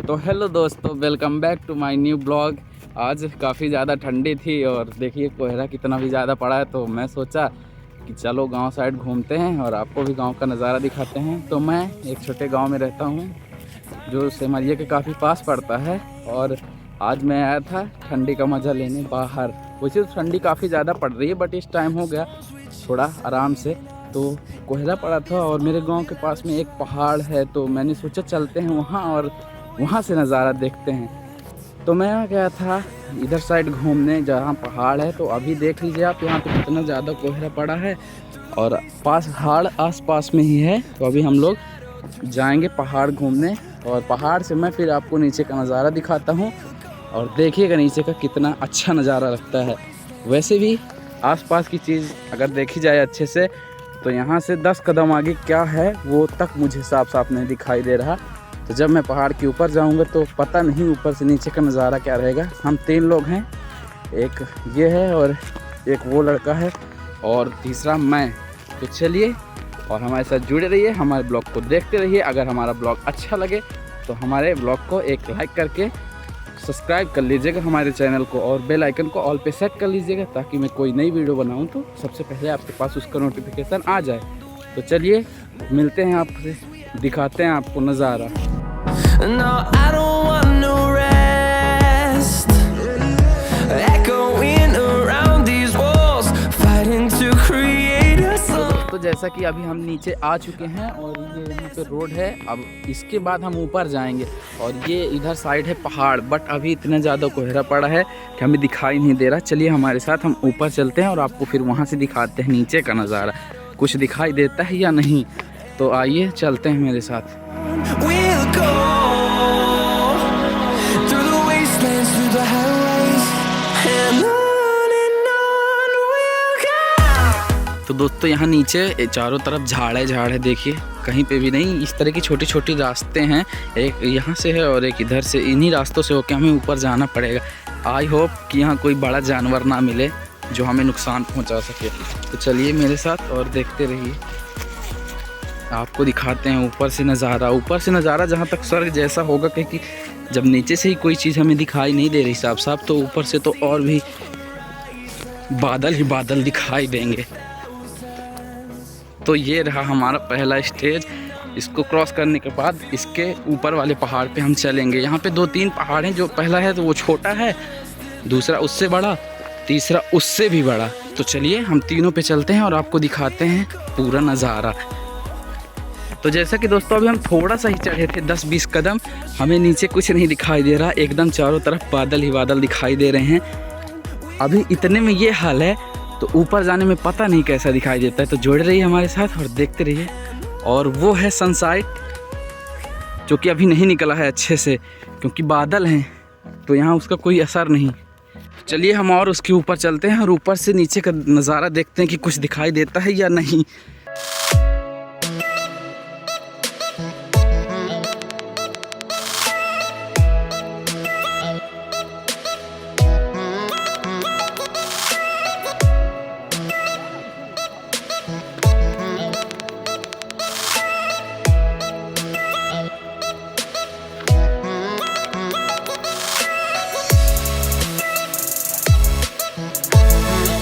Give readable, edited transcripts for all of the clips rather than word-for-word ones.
तो हेलो दोस्तों, welcome back to my new blog. आज काफ़ी ज़्यादा ठंडी थी और देखिए कोहरा कितना भी ज़्यादा पड़ा है, तो मैं सोचा कि चलो गांव साइड घूमते हैं और आपको भी गांव का नज़ारा दिखाते हैं। तो मैं एक छोटे गांव में रहता हूं जो सिमरिया के काफ़ी पास पड़ता है और आज मैं आया था ठंडी का मज़ा लेने बाहर। वैसे तो ठंडी काफ़ी ज़्यादा पड़ रही है बट इस टाइम हो गया थोड़ा आराम से, तो कोहरा पड़ा था और मेरे गांव के पास में एक पहाड़ है, तो मैंने सोचा चलते हैं वहाँ और वहाँ से नज़ारा देखते हैं। तो मैं आ गया था इधर साइड घूमने जहाँ पहाड़ है। तो अभी देख लीजिए आप यहाँ पे कितना ज़्यादा कोहरा पड़ा है और पहाड़ आस-पास में ही है। तो अभी हम लोग जाएंगे पहाड़ घूमने और पहाड़ से मैं फिर आपको नीचे का नज़ारा दिखाता हूँ और देखिएगा नीचे का कितना अच्छा नज़ारा लगता है। वैसे भी आसपास की चीज़ अगर देखी जाए अच्छे से तो यहाँ से 10 कदम आगे क्या है वो तक मुझे साफ साफ नहीं दिखाई दे रहा। तो जब मैं पहाड़ के ऊपर जाऊँगा तो पता नहीं ऊपर से नीचे का नज़ारा क्या रहेगा। हम 3 लोग हैं, एक ये है और एक वो लड़का है और तीसरा मैं। तो चलिए और हमारे साथ जुड़े रहिए, हमारे ब्लॉग को देखते रहिए। अगर हमारा ब्लॉग अच्छा लगे तो हमारे ब्लॉग को एक लाइक करके सब्सक्राइब कर लीजिएगा हमारे चैनल को और बेल आइकन को ऑल पे सेट कर लीजिएगा ताकि मैं कोई नई वीडियो बनाऊं तो सबसे पहले आपके पास उसका नोटिफिकेशन आ जाए। तो चलिए मिलते हैं, आपसे दिखाते हैं आपको नज़ारा। No, I don't want no rest. Echoing around these walls, fighting to create a song. तो जैसा कि अभी हम नीचे आ चुके हैं और ये यहाँ पे रोड है। अब इसके बाद हम ऊपर जाएंगे और ये इधर साइड है पहाड़, बट अभी इतना ज़्यादा कोहरा पड़ा है कि हमें दिखाई नहीं दे रहा। चलिए हमारे साथ हम ऊपर चलते हैं और आपको फिर वहाँ से दिखाते हैं नीचे का नज़ारा, कुछ दिखाई देता है या नहीं। तो आइए चलते हैं मेरे साथ। We'll go through the wastelands, through the highways, and on we'll go. तो दोस्तों यहाँ नीचे चारों तरफ झाड़ है, देखिए कहीं पे भी नहीं। इस तरह की छोटी छोटी रास्ते हैं, एक यहाँ से है और एक इधर से। इन्हीं रास्तों से होकर हमें ऊपर जाना पड़ेगा। आई होप कि यहाँ कोई बड़ा जानवर ना मिले जो हमें नुकसान पहुँचा सके। तो चलिए मेरे साथ और देखते रहिए, आपको दिखाते हैं ऊपर से नज़ारा। ऊपर से नज़ारा जहाँ तक स्वर्ग जैसा होगा, क्योंकि जब नीचे से ही कोई चीज़ हमें दिखाई नहीं दे रही साफ साफ, तो ऊपर से तो और भी बादल ही बादल दिखाई देंगे। तो ये रहा हमारा पहला स्टेज। इसको क्रॉस करने के बाद इसके ऊपर वाले पहाड़ पे हम चलेंगे। यहाँ पे 2-3 पहाड़ हैं। जो पहला है तो वो छोटा है, दूसरा उससे बड़ा, तीसरा उससे भी बड़ा। तो चलिए हम तीनों पे चलते हैं और आपको दिखाते हैं पूरा नज़ारा। तो जैसा कि दोस्तों अभी हम थोड़ा सा ही चढ़े थे, 10-20 कदम, हमें नीचे कुछ नहीं दिखाई दे रहा। एकदम चारों तरफ बादल ही बादल दिखाई दे रहे हैं। अभी इतने में ये हाल है तो ऊपर जाने में पता नहीं कैसा दिखाई देता है। तो जुड़े रहिए हमारे साथ और देखते रहिए। और वो है सनसाइट जो कि अभी नहीं निकला है अच्छे से क्योंकि बादल हैं, तो यहाँ उसका कोई असर नहीं। चलिए हम और उसके ऊपर चलते हैं और ऊपर से नीचे का नज़ारा देखते हैं कि कुछ दिखाई देता है या नहीं।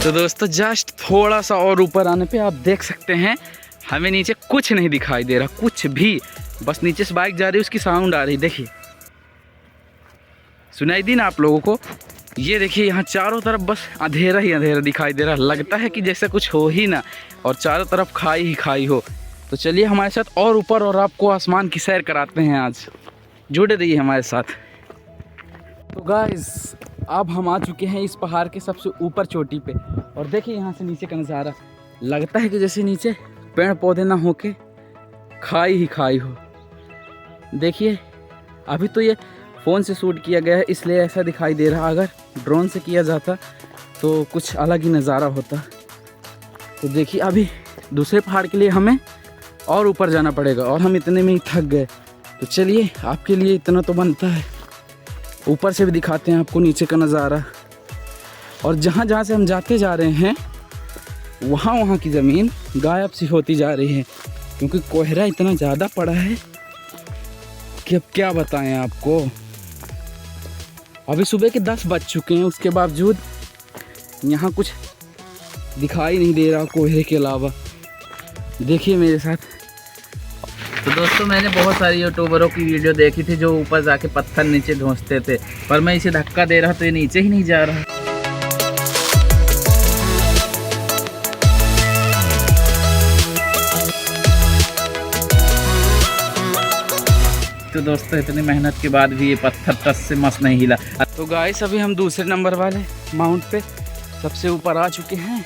तो दोस्तों जस्ट थोड़ा सा और ऊपर आने पे आप देख सकते हैं हमें नीचे कुछ नहीं दिखाई दे रहा, कुछ भी। बस नीचे से बाइक जा रही है, उसकी साउंड आ रही, देखिए सुनाई दी ना आप लोगों को। ये देखिए यहाँ चारों तरफ बस अंधेरा ही अंधेरा दिखाई दे रहा, लगता है कि जैसे कुछ हो ही ना और चारों तरफ खाई ही खाई हो। तो चलिए हमारे साथ और ऊपर और आपको आसमान की सैर कराते हैं। आज जुड़े रहिए हमारे साथ। तो गाइस अब हम आ चुके हैं इस पहाड़ के सबसे ऊपर चोटी पे और देखिए यहाँ से नीचे का नज़ारा। लगता है कि जैसे नीचे पेड़ पौधे ना होके खाई ही खाई हो। देखिए अभी तो ये फ़ोन से शूट किया गया है इसलिए ऐसा दिखाई दे रहा, अगर ड्रोन से किया जाता तो कुछ अलग ही नज़ारा होता। तो देखिए अभी दूसरे पहाड़ के लिए हमें और ऊपर जाना पड़ेगा और हम इतने में ही थक गए। तो चलिए आपके लिए इतना तो बनता है, ऊपर से भी दिखाते हैं आपको नीचे का नज़ारा। और जहाँ जहाँ से हम जाते जा रहे हैं वहाँ की ज़मीन गायब सी होती जा रही है क्योंकि कोहरा इतना ज़्यादा पड़ा है कि अब क्या बताएं आपको। अभी सुबह के 10 बज चुके हैं, उसके बावजूद यहाँ कुछ दिखाई नहीं दे रहा कोहरे के अलावा। देखिए मेरे साथ। तो दोस्तों मैंने बहुत सारी यूट्यूबरों की वीडियो देखी थी जो ऊपर जाके पत्थर नीचे धंसते थे, पर मैं इसे धक्का दे रहा तो ये नीचे ही नहीं जा रहा। तो दोस्तों इतनी मेहनत के बाद भी ये पत्थर टस से मस नहीं हिला। तो गाइस अभी हम दूसरे नंबर वाले माउंट पे सबसे ऊपर आ चुके हैं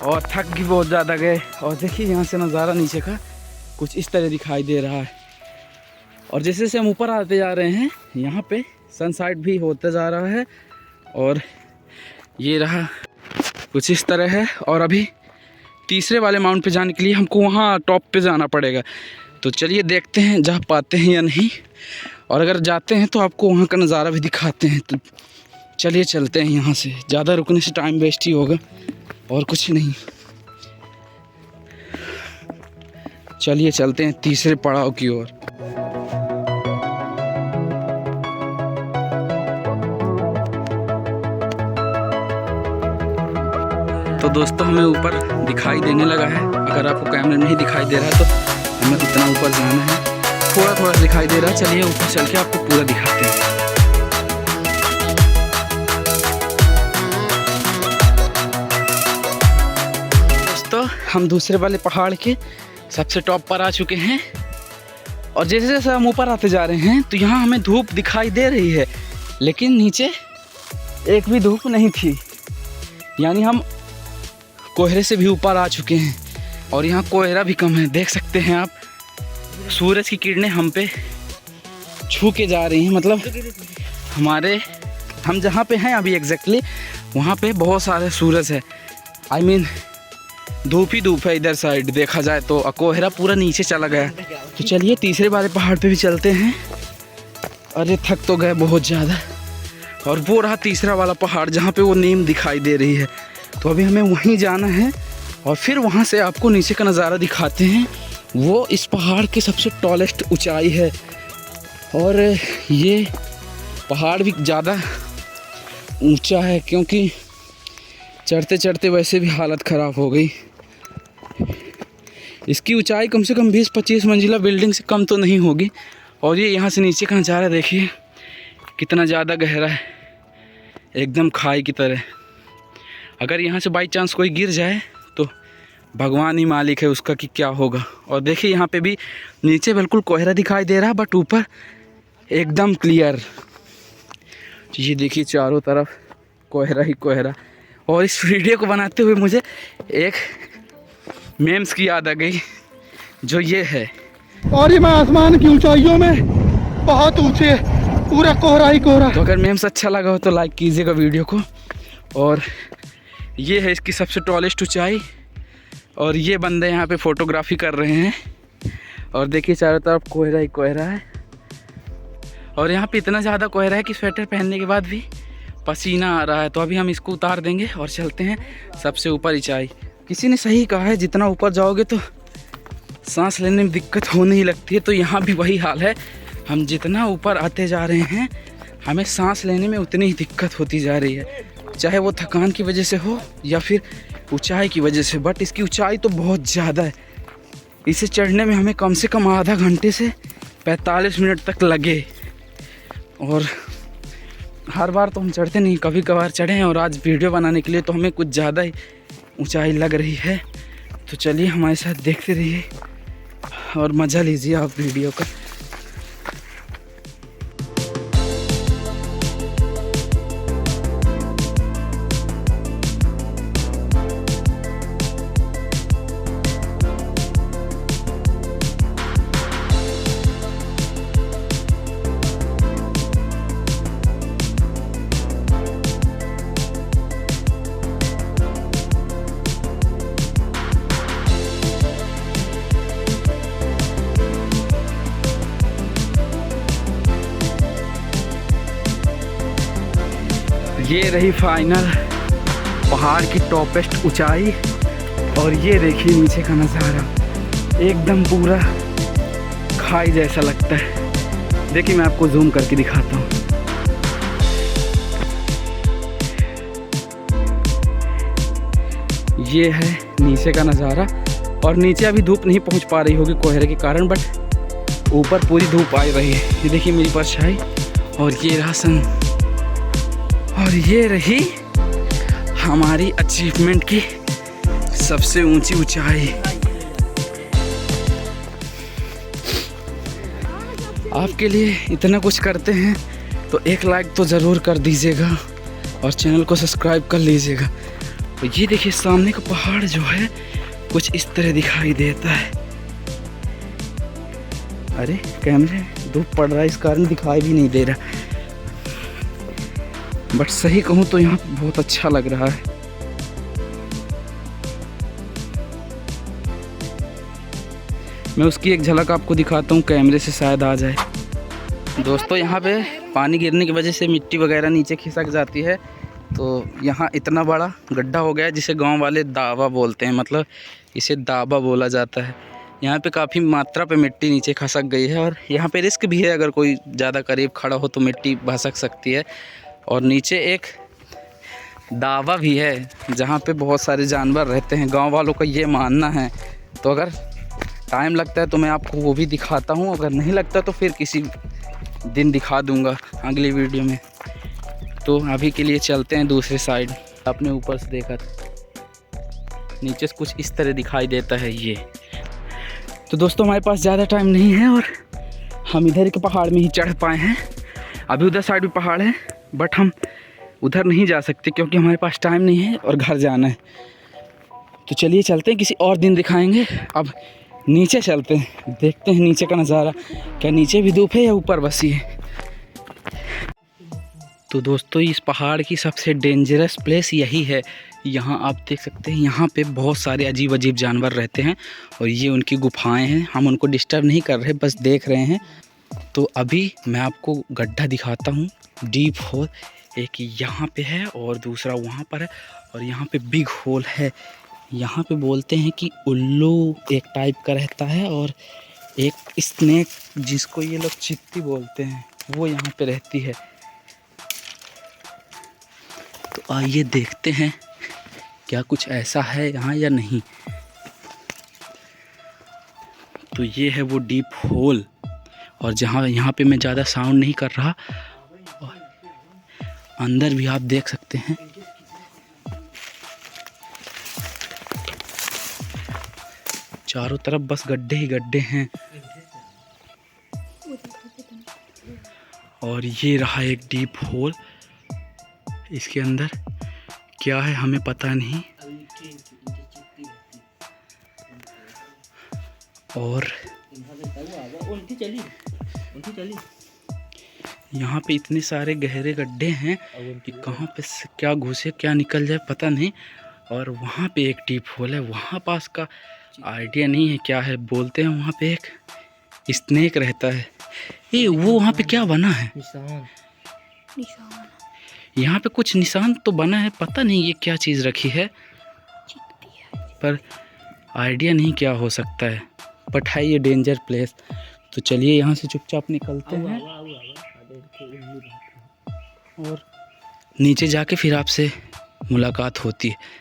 और थक भी बहुत ज़्यादा गए। और देखिए यहाँ से नज़ारा नीचे का कुछ इस तरह दिखाई दे रहा है। और जैसे जैसे हम ऊपर आते जा रहे हैं यहाँ पे सनसेट भी होता जा रहा है और ये रहा कुछ इस तरह है। और अभी तीसरे वाले माउंट पे जाने के लिए हमको वहाँ टॉप पे जाना पड़ेगा। तो चलिए देखते हैं जा पाते हैं या नहीं, और अगर जाते हैं तो आपको वहाँ का नज़ारा भी दिखाते हैं। तो चलिए चलते हैं यहाँ से, ज़्यादा रुकने से टाइम वेस्ट ही होगा और कुछ नहीं। चलिए चलते हैं तीसरे पड़ाव की ओर। तो दोस्तों हमें ऊपर दिखाई देने लगा है। अगर आपको कैमरे में नहीं दिखाई दे रहा है तो हमें उतना ऊपर जाना है। थोड़ा थोड़ा दिखाई दे रहा है। चलिए ऊपर चल के आपको पूरा दिखाते हैं। दोस्तों हम दूसरे वाले पहाड़ के सबसे टॉप पर आ चुके हैं और जैसे जैसे हम ऊपर आते जा रहे हैं तो यहाँ हमें धूप दिखाई दे रही है, लेकिन नीचे एक भी धूप नहीं थी। यानी हम कोहरे से भी ऊपर आ चुके हैं और यहाँ कोहरा भी कम है। देख सकते हैं आप, सूरज की किरणें हम पे छू के जा रही हैं। मतलब हम जहाँ पे हैं अभी एग्जैक्टली वहाँ पे बहुत सारे सूरज है। आई मीन धूप ही धूप है इधर साइड देखा जाए तो। कोहरा पूरा नीचे चला गया। तो चलिए तीसरे वाले पहाड़ पे भी चलते हैं। अरे थक तो गए बहुत ज़्यादा। और वो रहा तीसरा वाला पहाड़ जहाँ पे वो नीम दिखाई दे रही है। तो अभी हमें वहीं जाना है और फिर वहाँ से आपको नीचे का नज़ारा दिखाते हैं। वो इस पहाड़ की सबसे टॉलेस्ट ऊंचाई है और ये पहाड़ भी ज़्यादा ऊंचा है क्योंकि चढ़ते चढ़ते वैसे भी हालत ख़राब हो गई। इसकी ऊंचाई कम से कम 20-25 मंजिला बिल्डिंग से कम तो नहीं होगी। और ये यहाँ से नीचे का नज़ारा देखिए कितना ज़्यादा गहरा है, एकदम खाई की तरह। अगर यहाँ से बाई चांस कोई गिर जाए तो भगवान ही मालिक है उसका कि क्या होगा। और देखिए यहाँ पे भी नीचे बिल्कुल कोहरा दिखाई दे रहा है बट ऊपर एकदम क्लियर। ये देखिए चारों तरफ कोहरा ही कोहरा। और इस वीडियो को बनाते हुए मुझे एक मेम्स की याद आ गई जो ये है। और ये मैं आसमान की ऊंचाइयों में बहुत ऊंचे पूरा कोहरा ही कोहरा। तो अगर मेम्स अच्छा लगा हो तो लाइक कीजिएगा वीडियो को। और ये है इसकी सबसे टॉलेस्ट ऊंचाई और ये बंदे यहाँ पे फोटोग्राफी कर रहे हैं। और देखिए चारों तरफ कोहरा ही कोहरा है और यहाँ पे इतना ज़्यादा कोहरा है कि स्वेटर पहनने के बाद भी पसीना आ रहा है। तो अभी हम इसको उतार देंगे और चलते हैं सबसे ऊपर ऊंचाई। किसी ने सही कहा है जितना ऊपर जाओगे तो सांस लेने में दिक्कत होने ही लगती है। तो यहाँ भी वही हाल है। हम जितना ऊपर आते जा रहे हैं हमें सांस लेने में उतनी ही दिक्कत होती जा रही है, चाहे वो थकान की वजह से हो या फिर ऊंचाई की वजह से। बट इसकी ऊंचाई तो बहुत ज़्यादा है। इसे चढ़ने में हमें कम से कम आधा घंटे से 45 मिनट तक लगे। और हर बार तो हम चढ़ते नहीं, कभी कभार चढ़े हैं। और आज वीडियो बनाने के लिए तो हमें कुछ ज़्यादा ही ऊंचाई लग रही है। तो चलिए हमारे साथ देखते रहिए और मज़ा लीजिए आप वीडियो का। ये रही फाइनल पहाड़ की टॉपेस्ट ऊंचाई। और ये देखिए नीचे का नज़ारा एकदम पूरा खाई जैसा लगता है। देखिए मैं आपको जूम करके दिखाता हूँ। ये है नीचे का नज़ारा और नीचे अभी धूप नहीं पहुँच पा रही होगी कोहरे के कारण, बट ऊपर पूरी धूप आ रही है। ये देखिए मेरी परछाई और ये रहा सन, और ये रही हमारी अचीवमेंट की सबसे ऊंची ऊंचाई। आपके लिए इतना कुछ करते हैं तो एक लाइक तो ज़रूर कर दीजिएगा और चैनल को सब्सक्राइब कर लीजिएगा। तो ये देखिए सामने का पहाड़ जो है कुछ इस तरह दिखाई देता है। अरे कैमरे धूप पड़ रहा है इस कारण दिखाई भी नहीं दे रहा, बट सही कहूँ तो यहाँ बहुत अच्छा लग रहा है। मैं उसकी एक झलक आपको दिखाता हूँ, कैमरे से शायद आ जाए। दोस्तों यहाँ पे पानी गिरने की वजह से मिट्टी वगैरह नीचे खिसक जाती है, तो यहाँ इतना बड़ा गड्ढा हो गया है जिसे गांव वाले दावा बोलते हैं, मतलब इसे दावा बोला जाता है। यहाँ पे काफ़ी मात्रा पे मिट्टी नीचे खसक गई है और यहाँ पे रिस्क भी है, अगर कोई ज़्यादा करीब खड़ा हो तो मिट्टी भसक सकती है। और नीचे एक दावा भी है जहाँ पे बहुत सारे जानवर रहते हैं, गांव वालों का ये मानना है। तो अगर टाइम लगता है तो मैं आपको वो भी दिखाता हूँ, अगर नहीं लगता तो फिर किसी दिन दिखा दूँगा अगली वीडियो में। तो अभी के लिए चलते हैं दूसरे साइड। आपने ऊपर से देखा नीचे से कुछ इस तरह दिखाई देता है ये। तो दोस्तों हमारे पास ज़्यादा टाइम नहीं है और हम इधर के पहाड़ में ही चढ़ पाए हैं। अभी उधर साइड भी पहाड़ है बट हम उधर नहीं जा सकते क्योंकि हमारे पास टाइम नहीं है और घर जाना है। तो चलिए चलते हैं, किसी और दिन दिखाएंगे। अब नीचे चलते हैं, देखते हैं नीचे का नज़ारा, क्या नीचे भी धूप है या ऊपर बसी है। तो दोस्तों इस पहाड़ की सबसे डेंजरस प्लेस यही है। यहाँ आप देख सकते हैं, यहाँ पे बहुत सारे अजीब अजीब जानवर रहते हैं और ये उनकी गुफाएं हैं। हम उनको डिस्टर्ब नहीं कर रहे, बस देख रहे हैं। तो अभी मैं आपको गड्ढा दिखाता हूँ, डीप होल। एक यहाँ पे है और दूसरा वहाँ पर है और यहाँ पे बिग होल है। यहाँ पे बोलते हैं कि उल्लू एक टाइप का रहता है और एक स्नेक जिसको ये लोग चित्ती बोलते हैं वो यहाँ पे रहती है। तो आइए देखते हैं क्या कुछ ऐसा है यहाँ या नहीं। तो ये है वो डीप होल और जहाँ यहाँ पे मैं ज़्यादा साउंड नहीं कर रहा, और अंदर भी आप देख सकते हैं। चारों तरफ बस गड्ढे ही गड्ढे हैं और ये रहा एक डीप होल। इसके अंदर क्या है हमें पता नहीं। और यहाँ पे इतने सारे गहरे गड्ढे हैं कि कहाँ पे क्या घुसे क्या निकल जाए पता नहीं। और वहाँ पे एक डीप होल है, वहाँ पास का आइडिया नहीं है क्या है। बोलते हैं वहाँ पे एक स्नेक रहता है। ये वो वहाँ पे क्या बना है? निशान। यहाँ पे कुछ निशान तो बना है, पता नहीं ये क्या चीज़ रखी है, पर आइडिया नहीं क्या हो सकता है। बट है ये डेंजर प्लेस। तो चलिए यहाँ से चुपचाप निकलते हैं और नीचे जाके फिर आपसे मुलाकात होती है।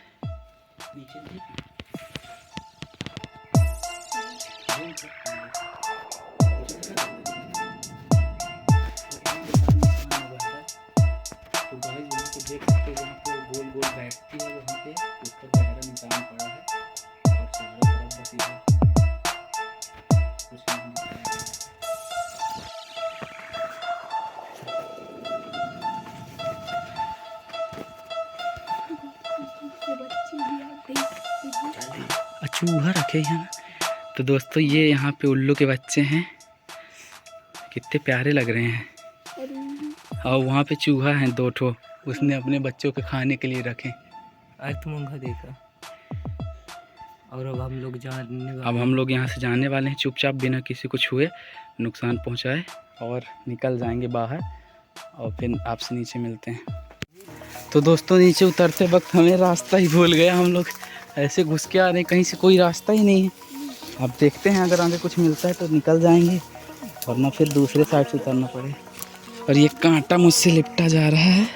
देख सकते हैं यहाँ पे गोल गोल बैठती है, वहाँ पे उस पर गहरा निशान पड़ा है और चारों तरफ बस इधर कुछ नहीं दिख रहा। चूहा रखे हैं ना। तो दोस्तों ये यहाँ पे उल्लू के बच्चे हैं, कितने प्यारे लग रहे हैं। और वहाँ पे चूहा है 2 ठो, उसने अपने बच्चों के खाने के लिए रखे। आज तुम उनका देखा। और अब हम लोग यहाँ से जाने वाले हैं चुपचाप, बिना किसी को छुए नुकसान पहुँचाए, और निकल जाएंगे बाहर और फिर आपसे नीचे मिलते हैं। तो दोस्तों नीचे उतरते वक्त हमें रास्ता ही भूल गया। हम लोग ऐसे घुस के आ रहे हैं, कहीं से कोई रास्ता ही नहीं है। अब देखते हैं अगर आगे कुछ मिलता है तो निकल जाएंगे, वरना फिर दूसरे साइड से उतरना पड़े। और ये कांटा मुझसे लिपटा जा रहा है।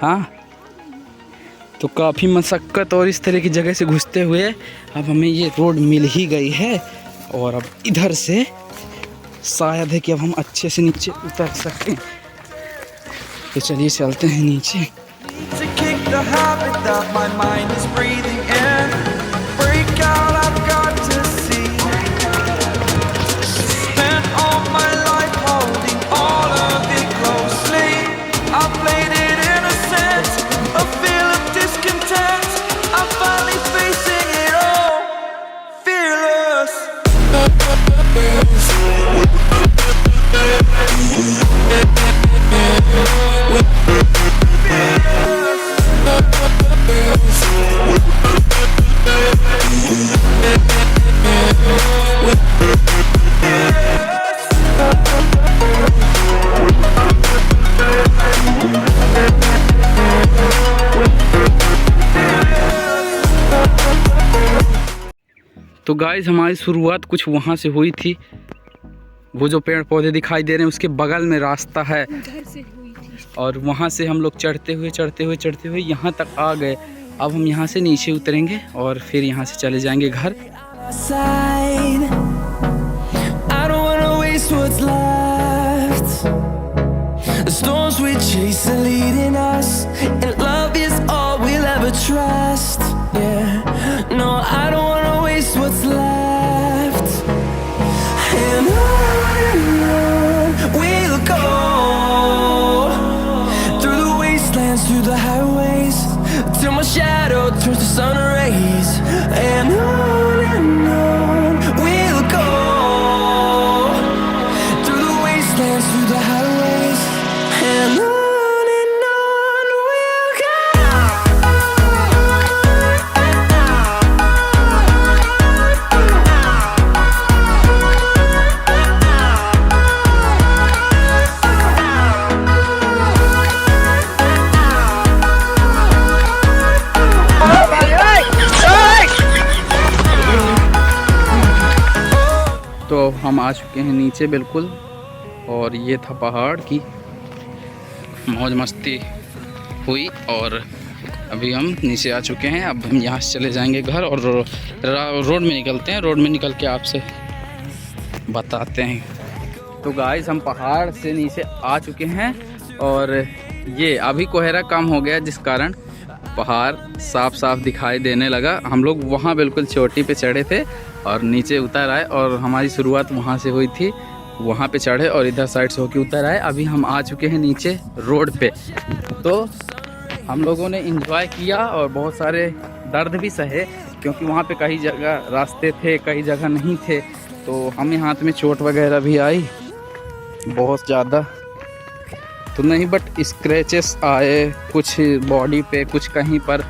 हाँ, तो काफ़ी मशक्क़त और इस तरह की जगह से घुसते हुए अब हमें ये रोड मिल ही गई है। और अब इधर से शायद है कि अब हम अच्छे से नीचे उतर सकते हैं। तो चलिए चलते हैं नीचे। To kick the habit that my mind is breathing in. Break out, I've got to see. Spent all my life holding all of it closely. I played it innocent, a feel of discontent. I'm finally facing it all, fearless. तो guys हमारी शुरुआत कुछ वहाँ से हुई थी। वो जो पेड़ पौधे दिखाई दे रहे हैं उसके बगल में रास्ता है, और वहाँ से हम लोग चढ़ते हुए यहाँ तक आ गए। अब हम यहाँ से नीचे उतरेंगे और फिर यहाँ से चले जाएंगे घर। Side. I don't wanna waste what's left. The storms we chase are leading us, and love is all we'll ever trust. Yeah, no, I don't wanna waste what's left. And on we'll go, through the wastelands, through the highways, till my shadow turns to sun rays. And on we'll go, through the wastelands, through the highways, and on we'll go. तो हम आ चुके हैं नीचे बिल्कुल, और ये था पहाड़ की मौज मस्ती हुई। और अभी हम नीचे आ चुके हैं। अब हम यहाँ से चले जाएंगे घर और रोड में निकलते हैं। रोड में निकल के आपसे बताते हैं। तो गाइस हम पहाड़ से नीचे आ चुके हैं, और ये अभी कोहरा कम हो गया जिस कारण पहाड़ साफ साफ दिखाई देने लगा। हम लोग वहाँ बिल्कुल चोटी पे चढ़े थे और नीचे उतर आए, और हमारी शुरुआत वहाँ से हुई थी। वहाँ पे चढ़े और इधर साइड से होके उतर आए। अभी हम आ चुके हैं नीचे रोड पे। तो हम लोगों ने एंजॉय किया और बहुत सारे दर्द भी सहे, क्योंकि वहाँ पे कई जगह रास्ते थे, कई जगह नहीं थे। तो हमें हाथ में चोट वगैरह भी आई बहुत ज़्यादा तो नहीं, बट स्क्रैचेस आए कुछ बॉडी पे, कुछ कहीं पर।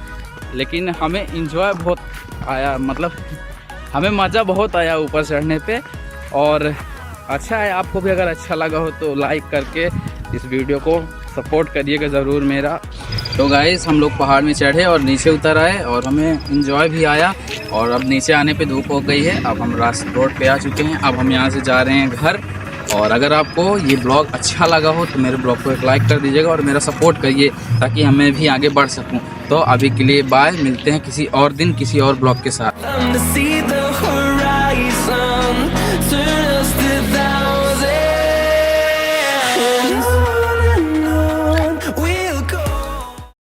लेकिन हमें एंजॉय बहुत आया, मतलब हमें मज़ा बहुत आया ऊपर चढ़ने पे। और अच्छा है, आपको भी अगर अच्छा लगा हो तो लाइक करके इस वीडियो को सपोर्ट करिएगा ज़रूर मेरा। तो गाइस हम लोग पहाड़ में चढ़े और नीचे उतर आए, और हमें एंजॉय भी आया। और अब नीचे आने पे धूप हो गई है। अब हम रोड पे आ चुके हैं। अब हम यहाँ से जा रहे हैं घर। और अगर आपको ये ब्लॉग अच्छा लगा हो तो मेरे ब्लॉग को एक लाइक कर दीजिएगा और मेरा सपोर्ट करिए, ताकि हमें भी आगे बढ़ सकूं। तो अभी के लिए बाय, मिलते हैं किसी और दिन किसी और ब्लॉग के साथ। To see the